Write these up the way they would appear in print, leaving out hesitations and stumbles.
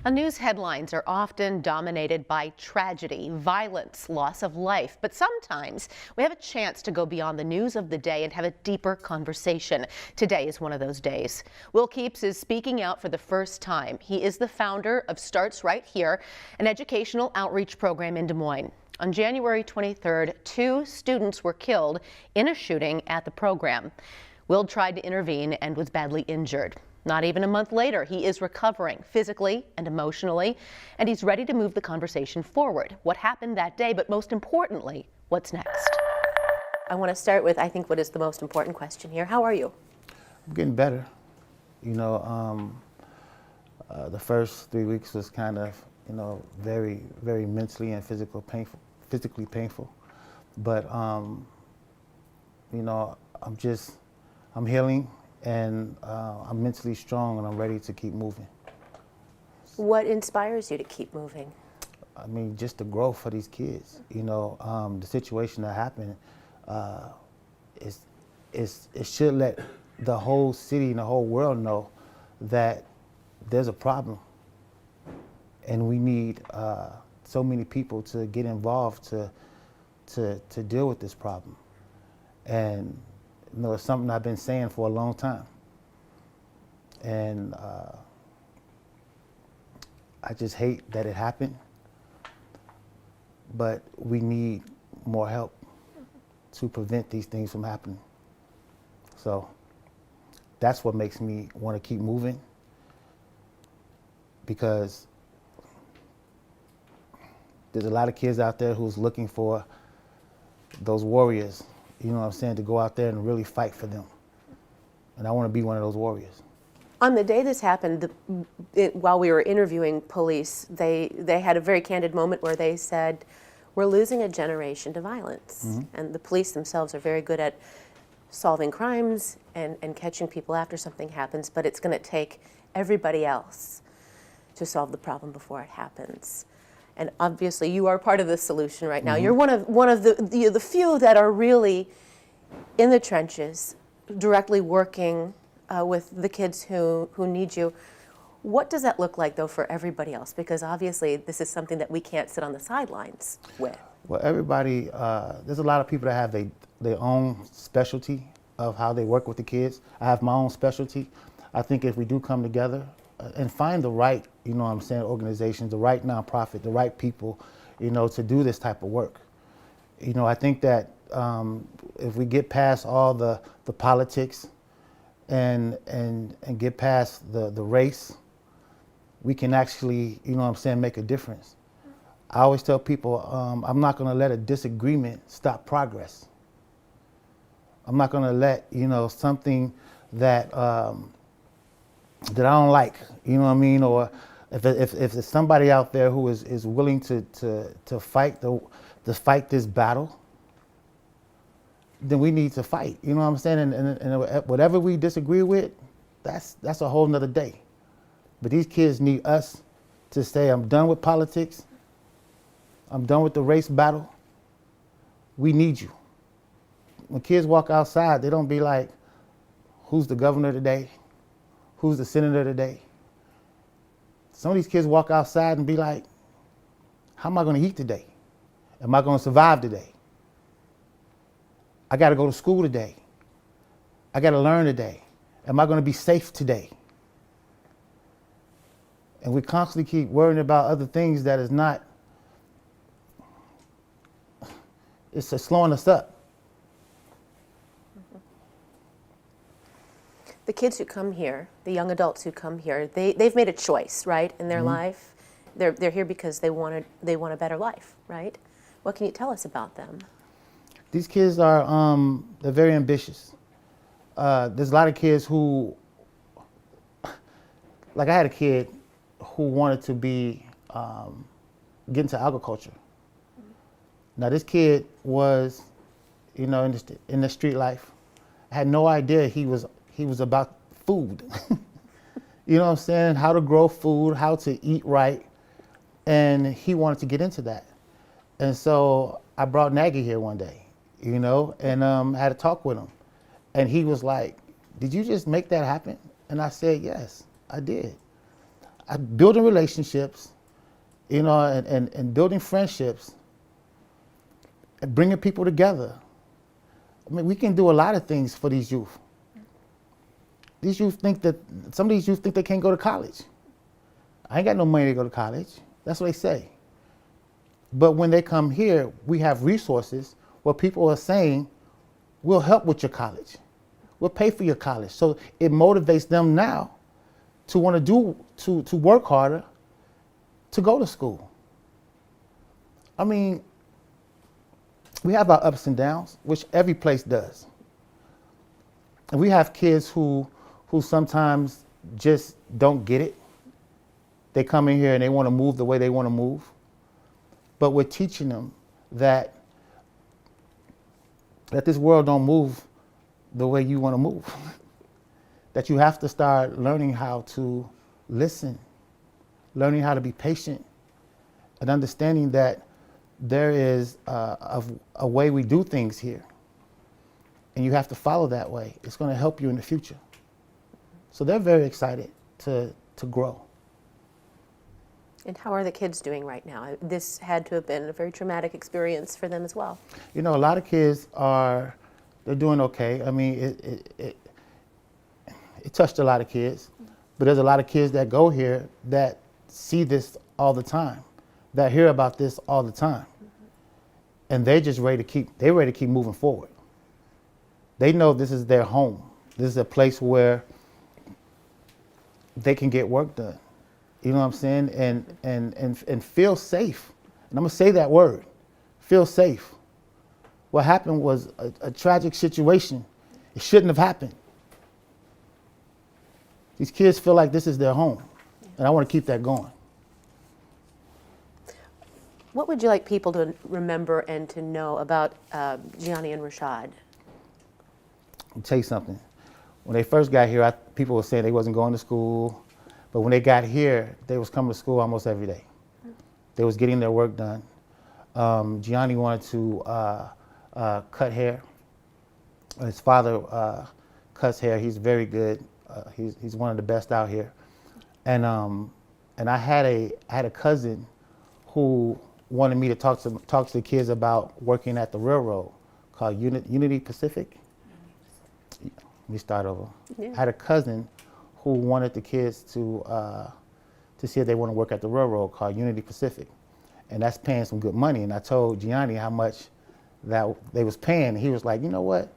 News headlines are often dominated by tragedy, violence, loss of life, but sometimes we have a chance to go beyond the news of the day and have a deeper conversation. Today is one of those days. Will Keeps is speaking out for the first time. He is the founder of Starts Right Here, an educational outreach program in Des Moines. On January 23rd, 2 students were killed in a shooting at the program. Will tried to intervene and was badly injured. Not even a month later, he is recovering physically and emotionally, and he's ready to move the conversation forward. What happened that day, but most importantly, what's next? I want to start with, I think, what is the most important question here. How are you? I'm getting better. You know, the first 3 weeks was kind of, very, very mentally and physically painful. But, I'm healing. And I'm mentally strong and I'm ready to keep moving. What inspires you to keep moving? I mean, just the growth for these kids. The situation that happened, it should let the whole city and the whole world know that there's a problem. And we need so many people to get involved to deal with this problem. And it's something I've been saying for a long time. And I just hate that it happened, but we need more help to prevent these things from happening. So that's what makes me want to keep moving, because there's a lot of kids out there who's looking for those warriors, to go out there and really fight for them. And I want to be one of those warriors. On the day this happened, while we were interviewing police, they had a very candid moment where they said, we're losing a generation to violence. Mm-hmm. And the police themselves are very good at solving crimes and catching people after something happens, but it's going to take everybody else to solve the problem before it happens. And obviously, you are part of the solution right now. Mm-hmm. You're one of the few that are really in the trenches, directly working with the kids who need you. What does that look like, though, for everybody else? Because obviously, this is something that we can't sit on the sidelines with. Well, everybody, there's a lot of people that have their own specialty of how they work with the kids. I have my own specialty. I think if we do come together and find the right, organizations, the right nonprofit, the right people, to do this type of work. I think that if we get past all the politics and get past the race, we can actually, make a difference. I always tell people, I'm not going to let a disagreement stop progress. I'm not going to let, something that that I don't like, or if there's somebody out there who is willing to fight this battle, then we need to fight. You know what I'm saying? And whatever we disagree with, that's a whole nother day. But these kids need us to say, I'm done with politics. I'm done with the race battle. We need you. When kids walk outside, they don't be like, who's the governor today? Who's the senator today? Some of these kids walk outside and be like, how am I going to eat today? Am I going to survive today? I got to go to school today. I got to learn today. Am I going to be safe today? And we constantly keep worrying about other things that is not, it's slowing us up. The kids who come here, the young adults who come here, they've made a choice, right, in their mm-hmm. life. They're here because they want a better life, right? What can you tell us about them? These kids are they're very ambitious. There's a lot of kids who, like I had a kid who wanted to be get into agriculture. Mm-hmm. Now this kid was, in the street life. I had no idea he was about food. You know what I'm saying? How to grow food, how to eat right. And he wanted to get into that. And so I brought Nagy here one day, and had a talk with him. And he was like, did you just make that happen? And I said, yes, I did. Building relationships, you know, and building friendships, and bringing people together. I mean, we can do a lot of things for these youth. These youth think that, some of these youth think they can't go to college. I ain't got no money to go to college. That's what they say. But when they come here, we have resources where people are saying, we'll help with your college. We'll pay for your college. So it motivates them now to want to work harder, to go to school. I mean, we have our ups and downs, which every place does. And we have kids who sometimes just don't get it. They come in here and they want to move the way they want to move. But we're teaching them that this world don't move the way you want to move. That you have to start learning how to listen, learning how to be patient, and understanding that there is a way we do things here. And you have to follow that way. It's going to help you in the future. So they're very excited to grow. And how are the kids doing right now? This had to have been a very traumatic experience for them as well. You know, a lot of kids they're doing okay. I mean, it touched a lot of kids, but there's a lot of kids that go here that see this all the time, that hear about this all the time. And they're just ready to keep moving forward. They know this is their home. This is a place where they can get work done. You know what I'm saying? And feel safe. And I'm gonna say that word, feel safe. What happened was a tragic situation. It shouldn't have happened. These kids feel like this is their home. And I want to keep that going. What would you like people to remember and to know about Gianni and Rashad? I'll tell you something. When they first got here, people were saying they wasn't going to school. But when they got here, they was coming to school almost every day. They was getting their work done. Gianni wanted to cut hair. His father cuts hair. He's very good. He's one of the best out here. And I had a cousin who wanted me to talk to the kids about working at the railroad called Unity Pacific. Let me start over. Yeah. I had a cousin who wanted the kids to see if they want to work at the railroad called Unity Pacific. And that's paying some good money. And I told Gianni how much that they was paying. And he was like, you know what?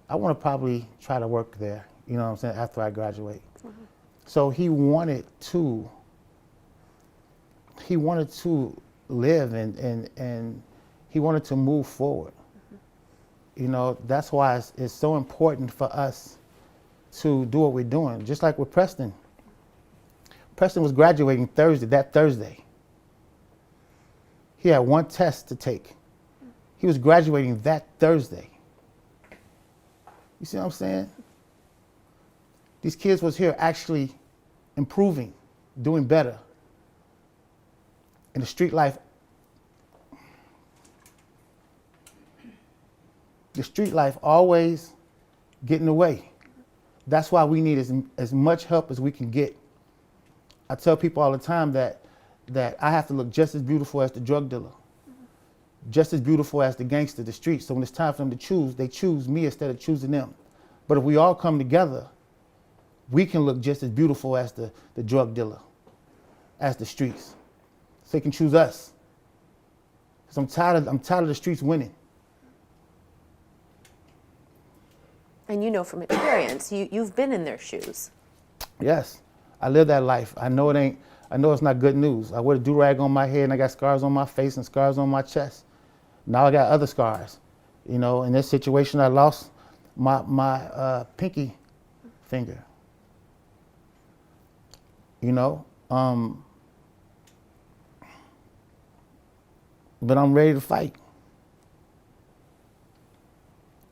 I want to probably try to work there, you know what I'm saying, after I graduate. Mm-hmm. So he wanted to live and he wanted to move forward. Mm-hmm. You know, that's why it's so important for us to do what we're doing. Just like with Preston. Preston was graduating that Thursday. He had one test to take. He was graduating that Thursday. You see what I'm saying? These kids was here actually improving, doing better. And the street life always get in the way. That's why we need as much help as we can get. I tell people all the time that I have to look just as beautiful as the drug dealer, just as beautiful as the gangster, the street. So when it's time for them to choose, they choose me instead of choosing them. But if we all come together, we can look just as beautiful as the drug dealer, as the streets. So they can choose us. Because I'm tired of the streets winning. And you know from experience, you've been in their shoes. Yes, I live that life. I know it's not good news. I wear a do-rag on my head and I got scars on my face and scars on my chest. Now I got other scars. You know, in this situation I lost my pinky finger. You know, but I'm ready to fight.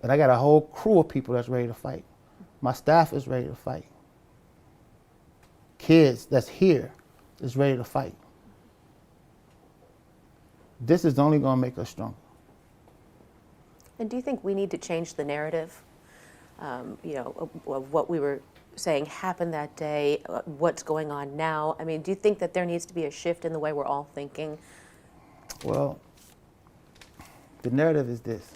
And I got a whole crew of people that's ready to fight. My staff is ready to fight. Kids that's here is ready to fight. This is only going to make us stronger. And do you think we need to change the narrative, of what we were saying happened that day, what's going on now? I mean, do you think that there needs to be a shift in the way we're all thinking? Well, the narrative is this,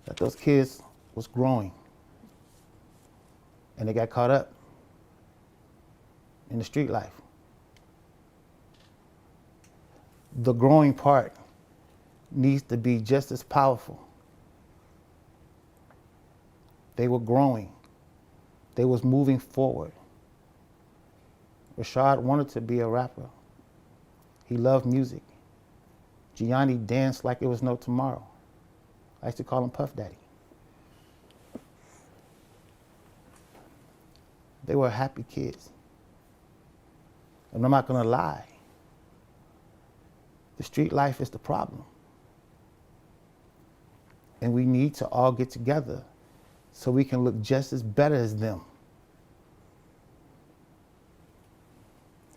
that those kids was growing and they got caught up in the street life. The growing part needs to be just as powerful. They were growing. They was moving forward. Rashad wanted to be a rapper. He loved music. Gianni danced like it was no tomorrow. I used to call him Puff Daddy. They were happy kids. And I'm not gonna lie, the street life is the problem. And we need to all get together so we can look just as better as them.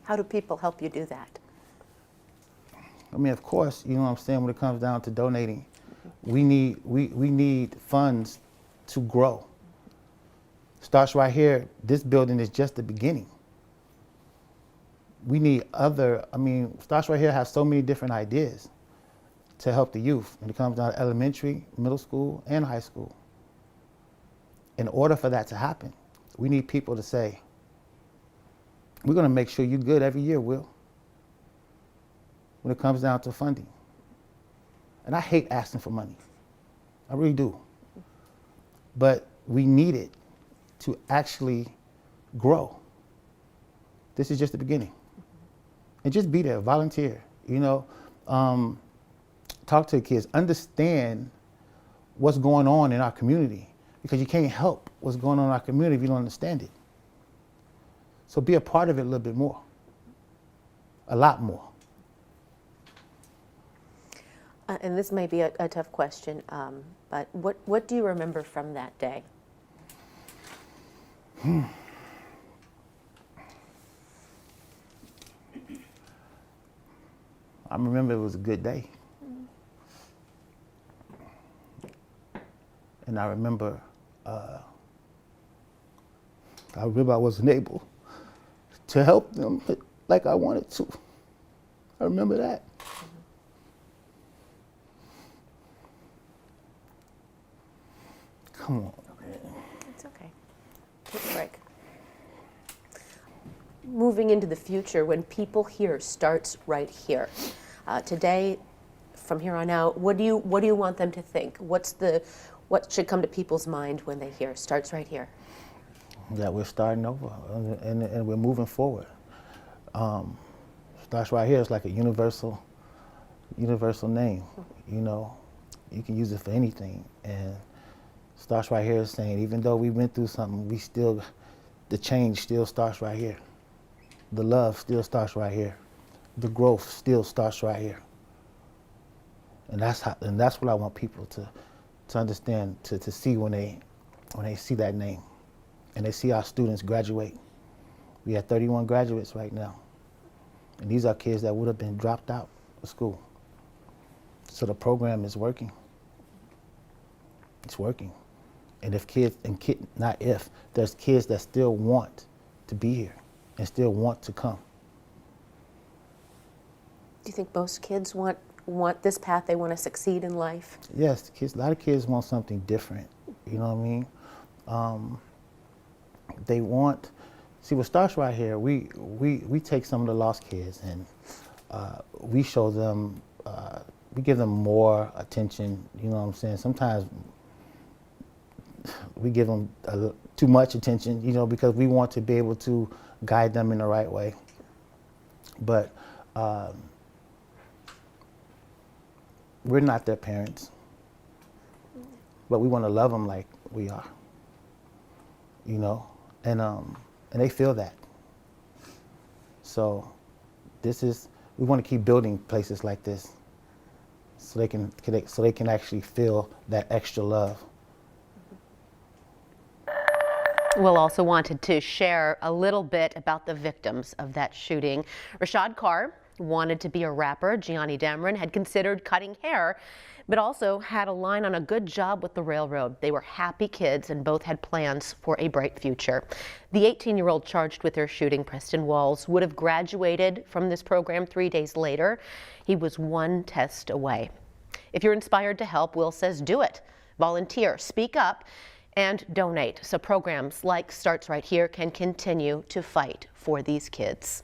How do people help you do that? I mean, of course, you know what I'm saying, when it comes down to donating, we need funds to grow. Starts right here. This building is just the beginning. We need Starts right here has so many different ideas to help the youth when it comes down to elementary, middle school, and high school. In order for that to happen, we need people to say, we're gonna make sure you're good every year, Will, when it comes down to funding. And I hate asking for money. I really do. But we need it to actually grow. This is just the beginning. And just be there, volunteer, talk to the kids, understand what's going on in our community, because you can't help what's going on in our community if you don't understand it. So be a part of it a little bit more, a lot more. And this may be a tough question, but what do you remember from that day? I remember it was a good day. And I remember I wasn't able to help them like I wanted to. I remember that. Come on. It's okay. Take a break. Moving into the future, when people hear starts right here, today, from here on out, what do you want them to think? What should come to people's mind when they hear starts right here? That we're starting over and we're moving forward. Starts right here is like a universal name. You can use it for anything. And starts right here is saying, even though we went through something, the change still starts right here. The love still starts right here. The growth still starts right here. And that's what I want people to understand, to see when they see that name and they see our students graduate. We have 31 graduates right now. And these are kids that would have been dropped out of school. So the program is working. It's working. And there's kids that still want to be here and still want to come. Do you think most kids want this path? They want to succeed in life? Yes, a lot of kids want something different. You know what I mean? They want. See, what starts right here. We take some of the lost kids and we show them. We give them more attention. You know what I'm saying? Sometimes we give them too much attention. Because we want to be able to guide them in the right way. But we're not their parents, but we want to love them like we are, and they feel that. So we want to keep building places like this, so they can actually feel that extra love. Will also wanted to share a little bit about the victims of that shooting. Rashad Carr wanted to be a rapper. Gianni Damron had considered cutting hair, but also had a line on a good job with the railroad. They were happy kids and both had plans for a bright future. The 18-year-old charged with their shooting, Preston Walls, would have graduated from this program 3 days later. He was one test away. If you're inspired to help, Will says do it. Volunteer, speak up, and donate so programs like Starts Right Here can continue to fight for these kids.